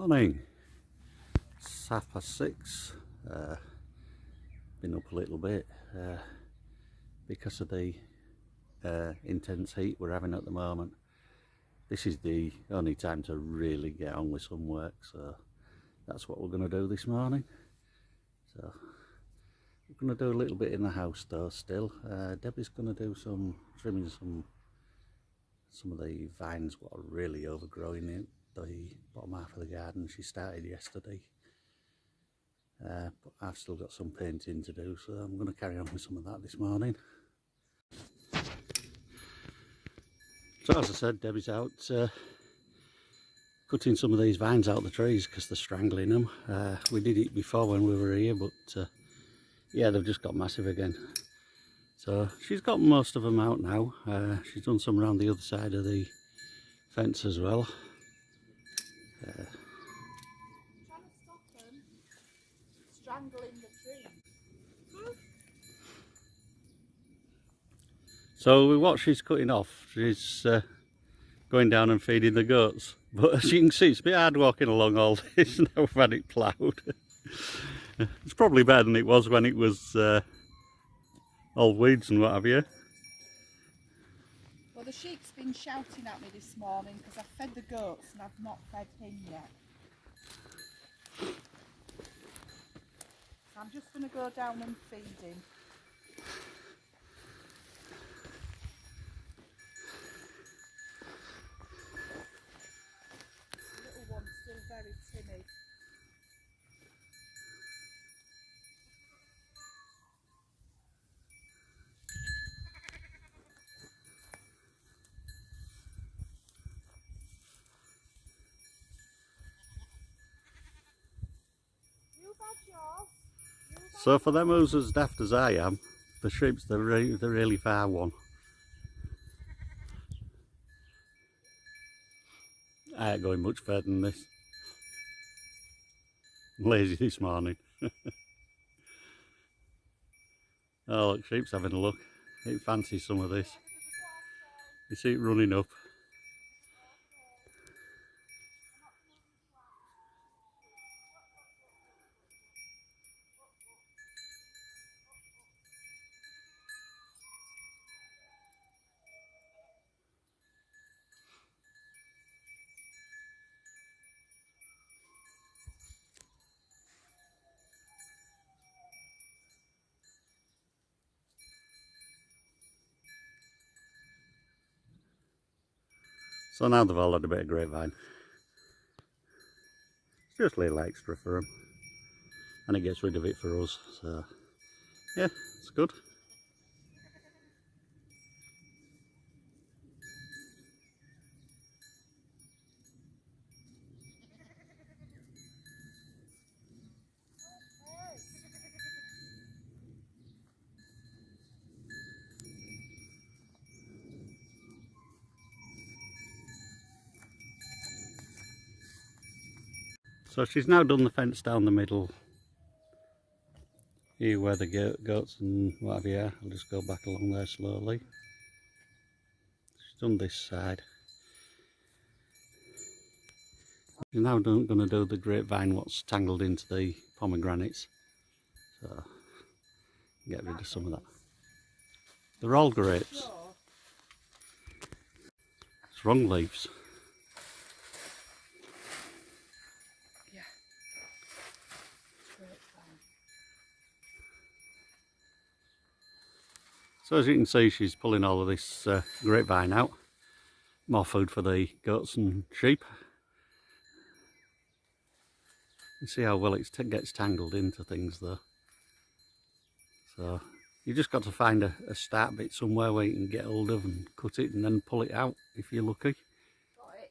Morning, it's 6:30. Been up a little bit because of the intense heat we're having at the moment. This is the only time to really get on with some work, so that's what we're going to do this morning. So we're going to do a little bit in the house though still. Debbie's going to do some trimming some of the vines what are really overgrowing in the bottom half of the garden. She started yesterday, but I've still got some painting to do, so I'm going to carry on with some of that this morning. So as I said, Debbie's out cutting some of these vines out of the trees because they're strangling them. We did it before when we were here, but yeah, they've just got massive again. So she's got most of them out now. She's done some around the other side of the fence as well. Trying to stop them strangling the tree. So what she's cutting off, she's going down and feeding the goats. But as you can see, it's a bit hard walking along all this now we've had it ploughed. It's probably better than it was when it was all weeds and what have you. Well, the sheep's been shouting at me this morning because I've fed the goats and I've not fed him yet. So I'm just going to go down and feed him. The little one's still very timid. So for them who's as daft as I am, the sheep's the really far one. I ain't going much further than this. I'm lazy this morning. Oh look, sheep's having a look. It fancies some of this. You see it running up. So now they've all had a bit of grapevine. It's just a little extra for them. And it gets rid of it for us. So yeah, it's good. So she's now done the fence down the middle here where the goats and what have you are. I'll just go back along there slowly. She's done this side. She's now going to do the grapevine what's tangled into the pomegranates. So get rid of some of that. They're all grapes. It's wrong leaves. Yeah. So as you can see, she's pulling all of this grapevine out. More food for the goats and sheep. You see how well it gets tangled into things though. So you just got to find a start bit somewhere where you can get hold of and cut it and then pull it out if you're lucky. Got it.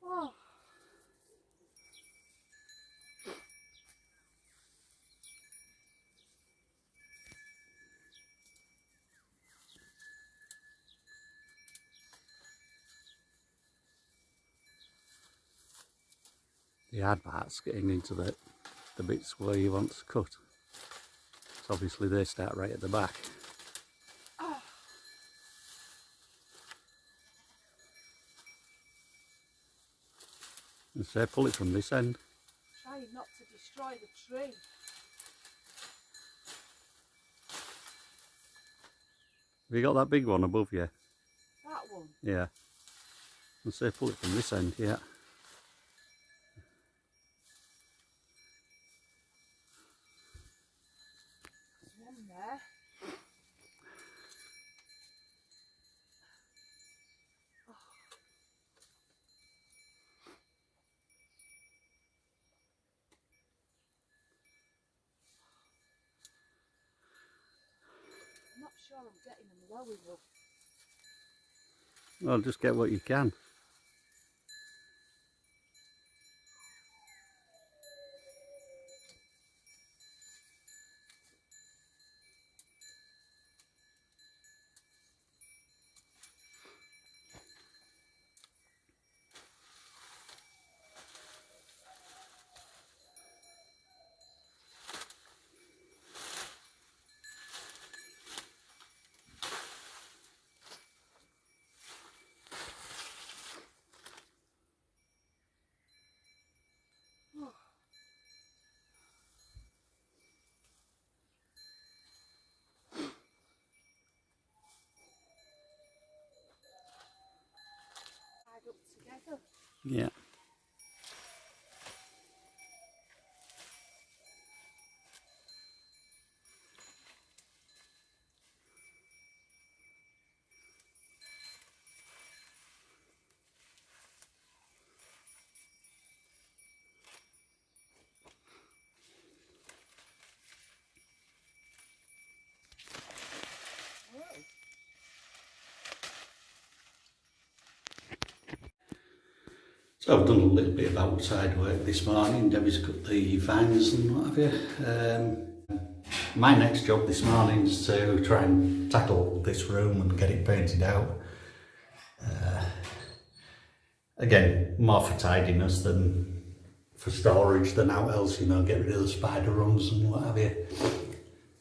Oh. the hard parts getting into the bits where you want to cut. So obviously they start right at the back. Oh. And so pull it from this end. Trying not to destroy the tree. Have you got that big one above you? That one? Yeah. And so pull it from this end, yeah. There's one there. I'm not sure I'm getting them low enough. Well, just get what you can. Tied up together. Yeah. So I've done a little bit of outside work this morning. Debbie's cut the vines and what have you. My next job this morning is to try and tackle this room and get it painted out. Again, more for tidiness than for storage than out else, you know, get rid of the spider runs and what have you.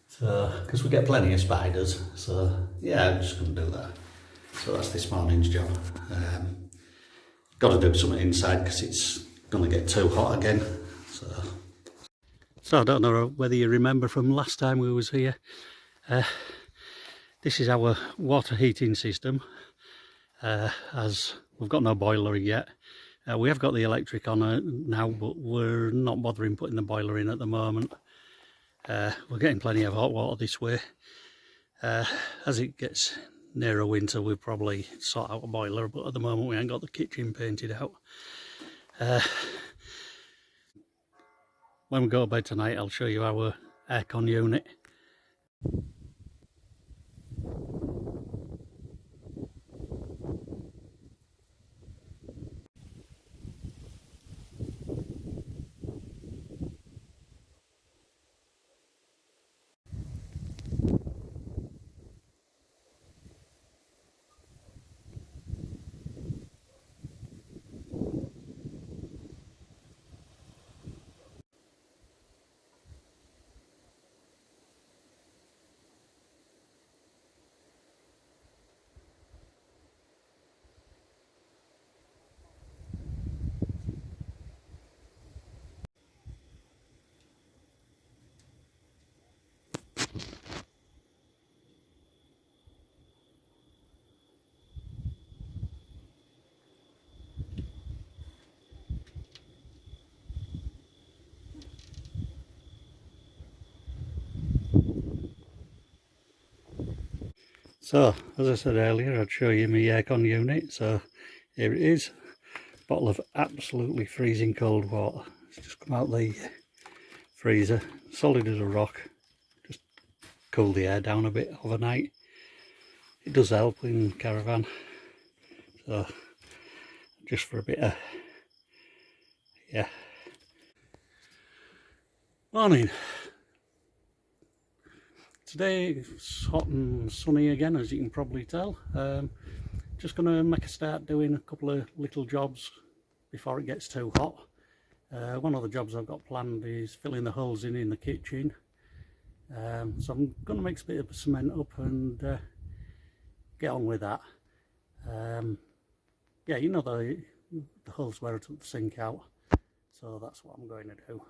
So, because we get plenty of spiders, so yeah, I'm just going to do that. So that's this morning's job. Got to do something inside because it's going to get too hot again. So I don't know whether you remember from last time we was here. This is our water heating system. As we've got no boiler yet. We have got the electric on now, but we're not bothering putting the boiler in at the moment. We're getting plenty of hot water this way. As it gets nearer winter, we'll probably sort out a boiler, but at the moment we ain't got the kitchen painted out. When we go to bed tonight, I'll show you our aircon unit. So, as I said earlier, I'd show you my aircon unit. So, here it is. Bottle of absolutely freezing cold water. It's just come out the freezer, solid as a rock. Just cool the air down a bit overnight. It does help in caravan. So, just for a bit of, yeah. Morning. Today it's hot and sunny again, as you can probably tell. Just going to make a start doing a couple of little jobs before it gets too hot. One of the jobs I've got planned is filling the holes in the kitchen. So I'm going to mix a bit of cement up and get on with that. Yeah, you know the holes where I took the sink out, so that's what I'm going to do.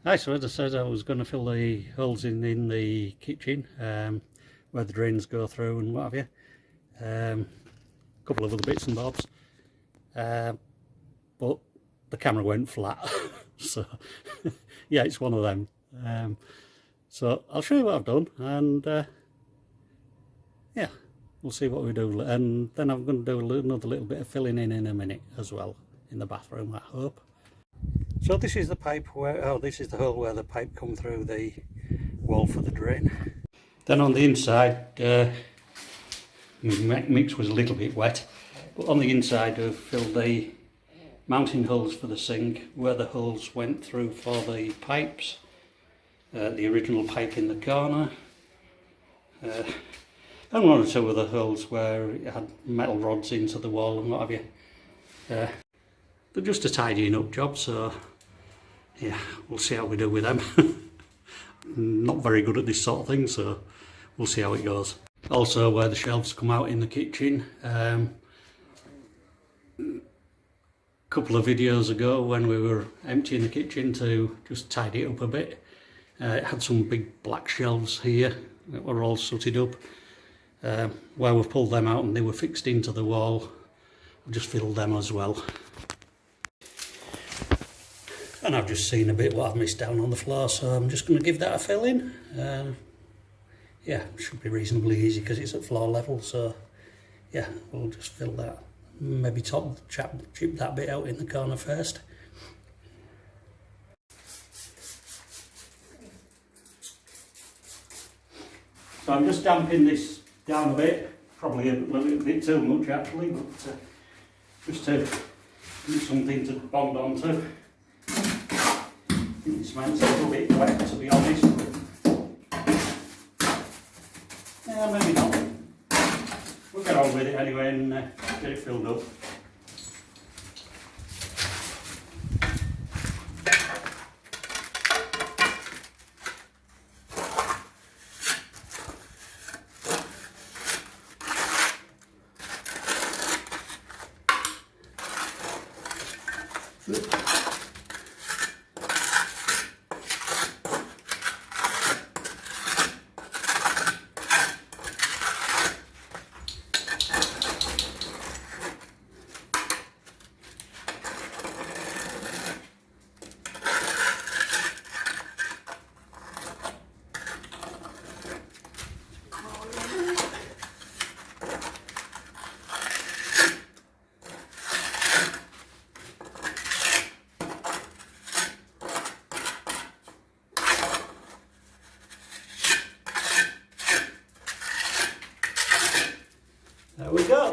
Right, so as I said, I was going to fill the holes in the kitchen, where the drains go through and what have you. A couple of other bits and bobs, but the camera went flat. So yeah, it's one of them. So I'll show you what I've done, and yeah, we'll see what we do. And then I'm going to do another little bit of filling in a minute as well in the bathroom, I hope. So this is the pipe where, oh, this is the hole where the pipe come through the wall for the drain. Then on the inside, my mix was a little bit wet, but on the inside I've filled the mounting holes for the sink where the holes went through for the pipes. The original pipe in the corner, and one or two other holes where it had metal rods into the wall and what have you. They're just a tidying up job, so yeah, we'll see how we do with them. Not very good at this sort of thing, so we'll see how it goes. Also, where the shelves come out in the kitchen, a couple of videos ago when we were emptying the kitchen to just tidy it up a bit, it had some big black shelves here that were all sooted up. Where we've pulled them out and they were fixed into the wall, I've just filled them as well. And I've just seen a bit what I've missed down on the floor, so I'm just going to give that a fill in. Yeah, should be reasonably easy because it's at floor level, so yeah, we'll just fill that. Maybe chip that bit out in the corner first. So I'm just damping this down a bit, probably a little bit too much actually, but just to do something to bond onto. I think this might be a little bit wet, to be honest. Yeah, maybe not. We'll get on with it anyway and get it filled up. There we go.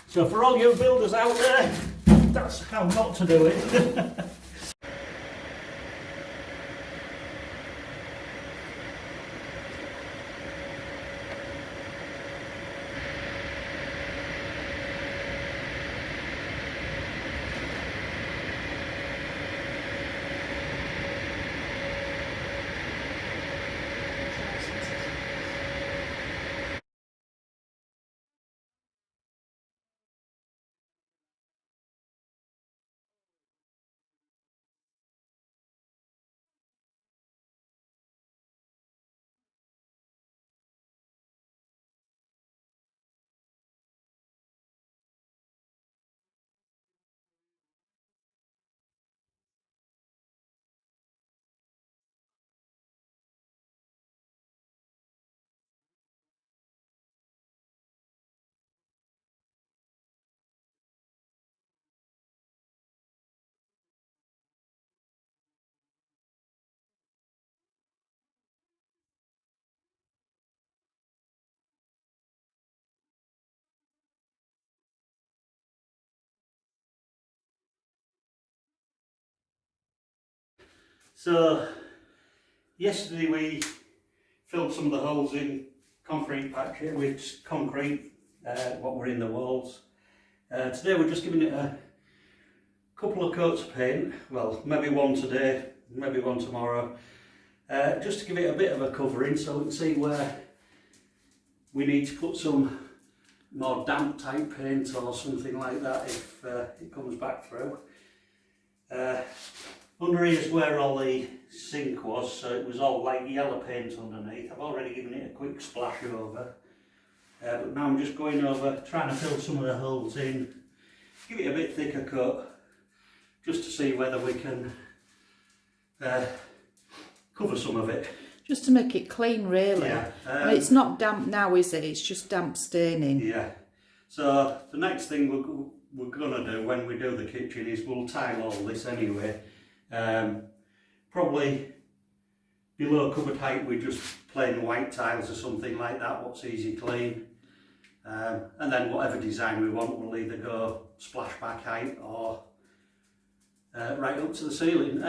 So for all you builders out there, that's how not to do it. So yesterday we filled some of the holes in concrete patch with concrete what were in the walls. Today we're just giving it a couple of coats of paint, well maybe one today, maybe one tomorrow, just to give it a bit of a covering so we can see where we need to put some more damp type paint or something like that if it comes back through. Under here is where all the sink was, so it was all like yellow paint underneath. I've already given it a quick splash over, but now I'm just going over trying to fill some of the holes in, give it a bit thicker coat, just to see whether we can cover some of it. Just to make it clean, really. Yeah. And it's not damp now, is it? It's just damp staining. Yeah. So the next thing we're going to do when we do the kitchen is we'll tile all this anyway. Probably below cupboard height with just plain white tiles or something like that, what's easy clean. And then whatever design we want, we'll either go splashback height or right up to the ceiling.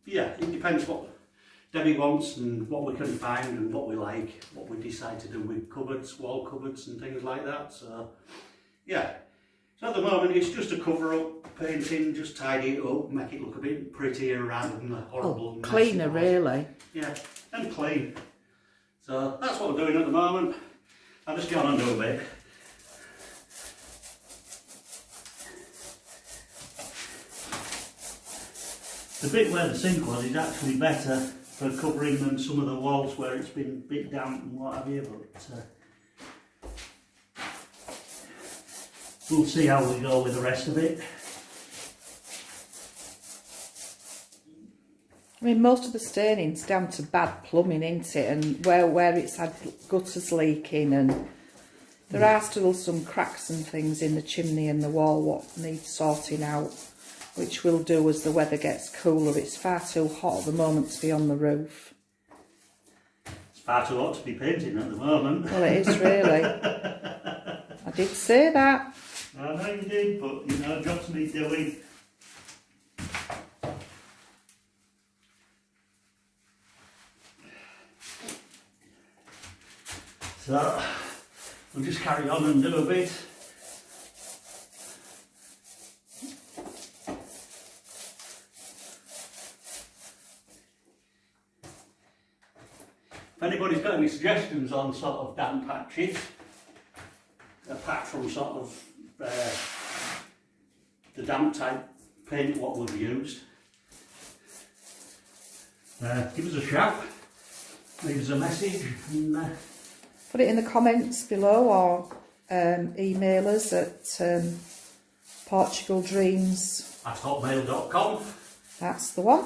Yeah, it depends what Debbie wants and what we can find and what we like, what we decide to do with cupboards, wall cupboards and things like that. So yeah, so at the moment it's just a cover up painting, just tidy it up, make it look a bit prettier rather than the horrible mess cleaner, it was. really. Yeah, and clean. So that's what we're doing at the moment. I'll just get on and do a bit. The bit where the sink was is actually better for covering than some of the walls where it's been a bit damp and what have you, but we'll see how we go with the rest of it. I mean, most of the staining's down to bad plumbing, isn't it? And where it's had gutters leaking, and there are still some cracks and things in the chimney and the wall what needs sorting out, which we'll do as the weather gets cooler. It's far too hot at the moment to be on the roof. It's far too hot to be painting at the moment. Well, it is really. I did say that. I know you did, but you know, jobs need doing. So we'll just carry on and do a bit. If anybody's got any suggestions on sort of damp patches, apart from sort of the damp type paint what we've used, give us a shout, leave us a message, and Put it in the comments below, or email us at portugaldreams@hotmail.com. That's the one.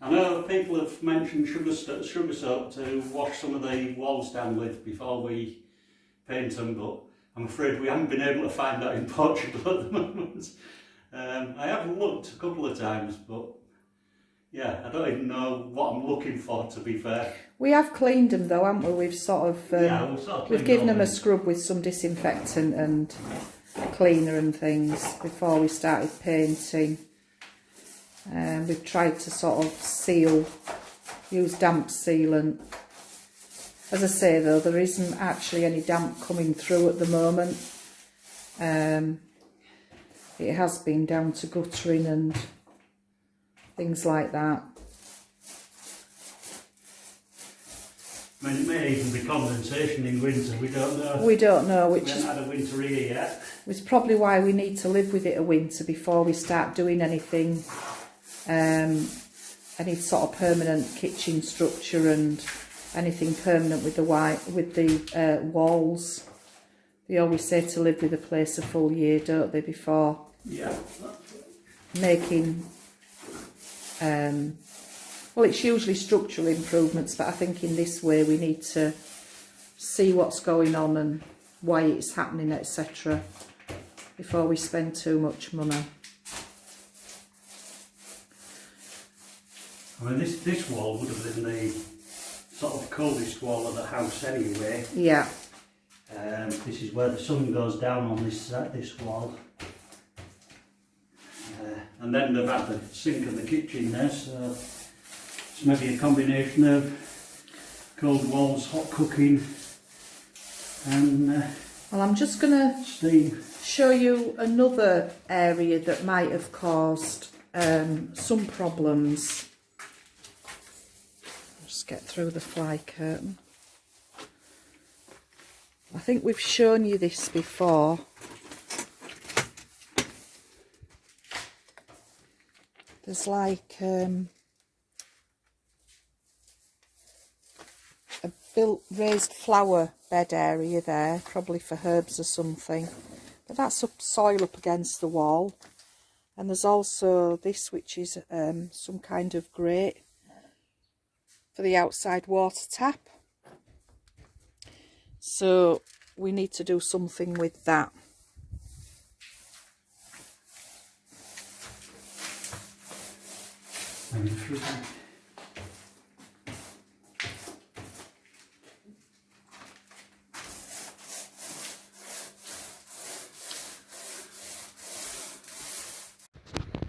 I know people have mentioned sugar soap to wash some of the walls down with before we paint them, but I'm afraid we haven't been able to find that in Portugal at the moment. I have looked a couple of times, but yeah, I don't even know what I'm looking for, to be fair. We have cleaned them though, haven't we? We've sort of, we've given them a scrub with some disinfectant and cleaner and things before we started painting. We've tried to sort of seal, use damp sealant. As I say though, there isn't actually any damp coming through at the moment. It has been down to guttering and things like that. I mean, it may even be condensation in winter, we don't know. We don't know, which we is haven't had a winter here yet. It's probably why we need to live with it a winter before we start doing anything, any sort of permanent kitchen structure and anything permanent with the walls. They always say to live with a place a full year, don't they, before making, well, it's usually structural improvements, but I think in this way we need to see what's going on and why it's happening, etc., before we spend too much money. I mean, this wall would have been the sort of coldest wall of the house anyway. Yeah. This is where the sun goes down on this wall. And then they've had the sink and the kitchen there, so it's maybe a combination of cold walls, hot cooking, and well, I'm just going to steam. Show you another area that might have caused some problems. Just get through the fly curtain. I think we've shown you this before. There's like a built raised flower bed area there, probably for herbs or something. But that's soil up against the wall. And there's also this, which is some kind of grate for the outside water tap. So we need to do something with that.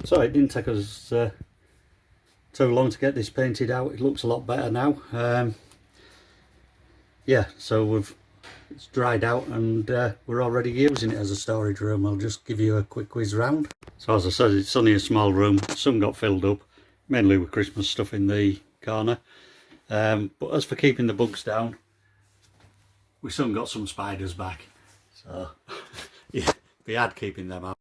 So it didn't take us too long to get this painted out. It looks a lot better now. Yeah, so it's dried out and we're already using it as a storage room. I'll just give you a quick whiz round. So as I said, it's only a small room. Some got filled up, mainly with Christmas stuff in the corner. But as for keeping the bugs down, we soon got some spiders back. So yeah, be hard keeping them out.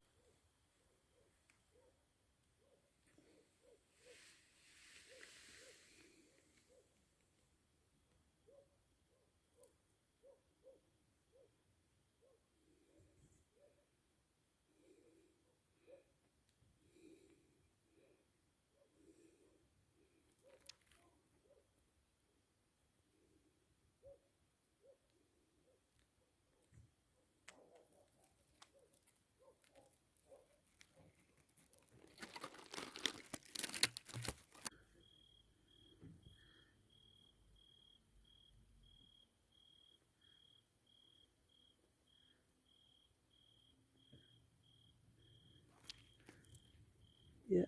Yeah.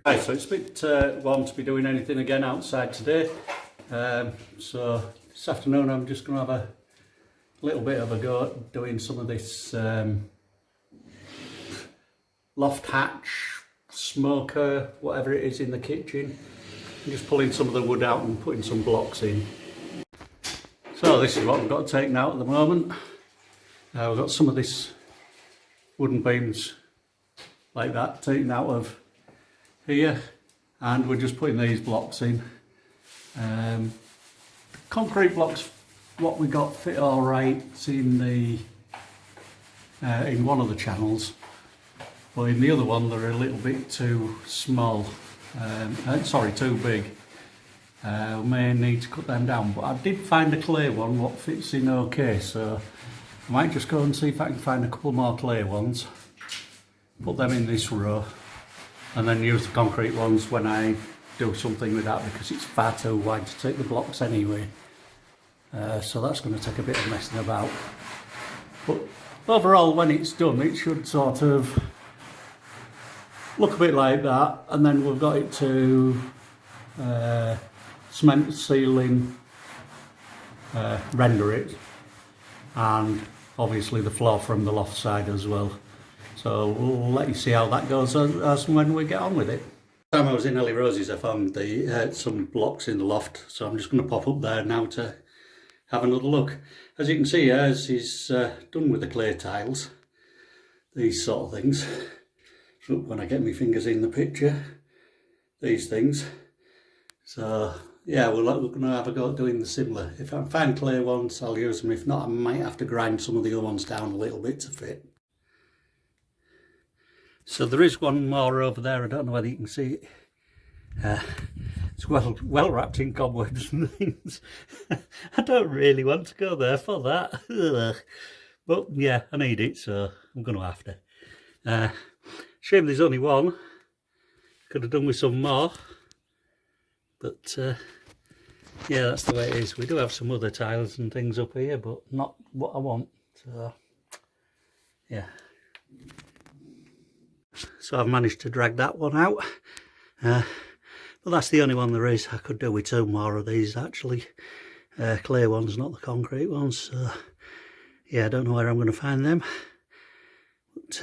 Right, so it's a bit warm to be doing anything again outside today. So this afternoon I'm just going to have a little bit of a go at doing some of this loft hatch, smoker, whatever it is in the kitchen. I'm just pulling some of the wood out and putting some blocks in. So this is what we've got taken out at the moment. We've got some of this wooden beams like that taken out of here, and we're just putting these blocks in. Concrete blocks, what we got fit all right in the in one of the channels, but in the other one they're a little bit too small. Sorry, too big. We may need to cut them down, but I did find a clay one what fits in okay, so I might just go and see if I can find a couple more clay ones, put them in this row, and then use the concrete ones when I do something with that, because it's far too wide to take the blocks anyway. So that's going to take a bit of messing about. But overall, when it's done, it should sort of look a bit like that, and then we've got it to cement ceiling, render it, and obviously the floor from the loft side as well. So we'll let you see how that goes as when we get on with it. The time I was in Ellie Rosie's, I found some blocks in the loft, so I'm just going to pop up there now to have another look. As you can see, ours is done with the clay tiles, these sort of things. When I get my fingers in the picture, these things. So yeah, we're going to have a go at doing the similar. If I find clay ones, I'll use them. If not, I might have to grind some of the other ones down a little bit to fit. So there is one more over there. I don't know whether you can see it. It's well wrapped in cobwebs and things. I don't really want to go there for that. But yeah, I need it, so I'm going to have to. Shame there's only one. Could have done with some more. But yeah, that's the way it is. We do have some other tiles and things up here, but not what I want. So yeah. So I've managed to drag that one out. But that's the only one there is. I could do with 2 more of these actually. Clay ones, not the concrete ones. So yeah, I don't know where I'm going to find them. But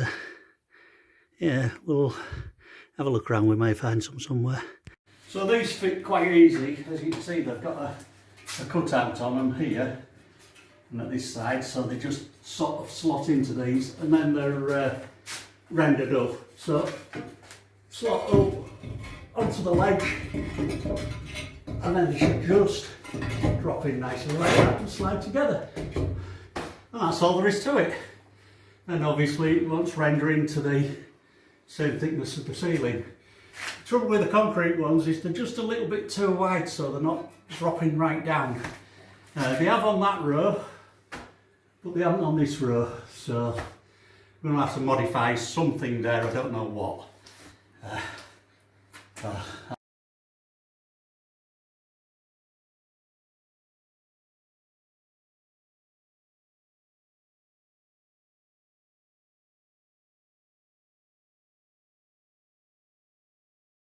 yeah, we'll have a look around. We may find some somewhere. So these fit quite easy. As you can see, they've got a cutout on them here and at this side, so they just sort of slot into these, and then they're rendered up. So slot up onto the ledge, and then they should just drop in nicely like that and slide together. And that's all there is to it. And obviously it wants rendering to the same thickness of the ceiling. The trouble with the concrete ones is they're just a little bit too wide, so they're not dropping right down. They have on that row, but they haven't on this row, so we're going to have to modify something there, I don't know what.